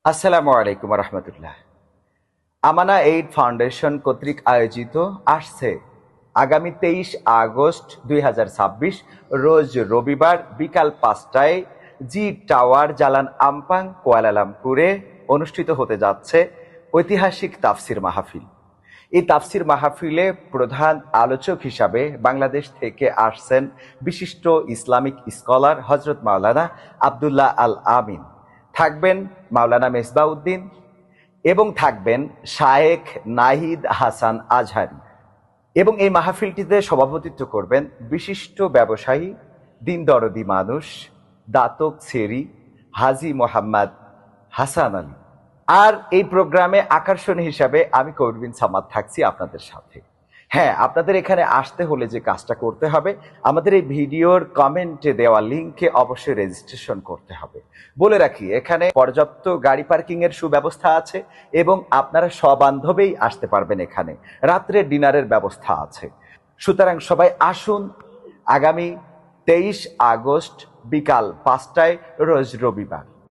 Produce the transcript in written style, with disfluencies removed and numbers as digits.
আসসালামু আলাইকুম রহমতুল্লাহ। আমানা এইড ফাউন্ডেশন কর্তৃক আয়োজিত আসছে আগামী 23 আগস্ট 2026 রোজ রবিবার বিকাল 5টায় জি টাওয়ার জালান আম্পাং কুয়ালালামপুরে অনুষ্ঠিত হতে যাচ্ছে ঐতিহাসিক তাফসির মাহফিল। এই তাফসির মাহফিলে প্রধান আলোচক হিসাবে বাংলাদেশ থেকে আসছেন বিশিষ্ট ইসলামিক স্কলার হজরত মাওলানা আবদুল্লাহ আল আমিন, থাকবেন মাওলানা মেজবাউদ্দিন এবং থাকবেন শায়েখ নাহিদ হাসান আজহারি। এবং এই মাহফিলটিতে সভাপতিত্ব করবেন বিশিষ্ট ব্যবসায়ী, দিন দরদি মানুষ, দাতক সেরি হাজি মোহাম্মদ হাসান আলী। আর এই প্রোগ্রামে আকর্ষণ হিসাবে আমি কবির বিন সামাদ থাকছি আপনাদের সাথে। হ্যাঁ, আপনাদের এখানে আসতে হলে যে কাজটা করতে হবে, আমাদের এই ভিডিওর কমেন্টে দেওয়া লিঙ্কে অবশ্যই রেজিস্ট্রেশন করতে হবে। বলে রাখি, এখানে পর্যাপ্ত গাড়ি পার্কিং এর সুব্যবস্থা আছে এবং আপনারা সবান্ধবেই আসতে পারবেন। এখানে রাত্রে ডিনারের ব্যবস্থা আছে। সুতরাং সবাই আসুন আগামী 23 আগস্ট বিকাল 5টায় রোজ রবিবার।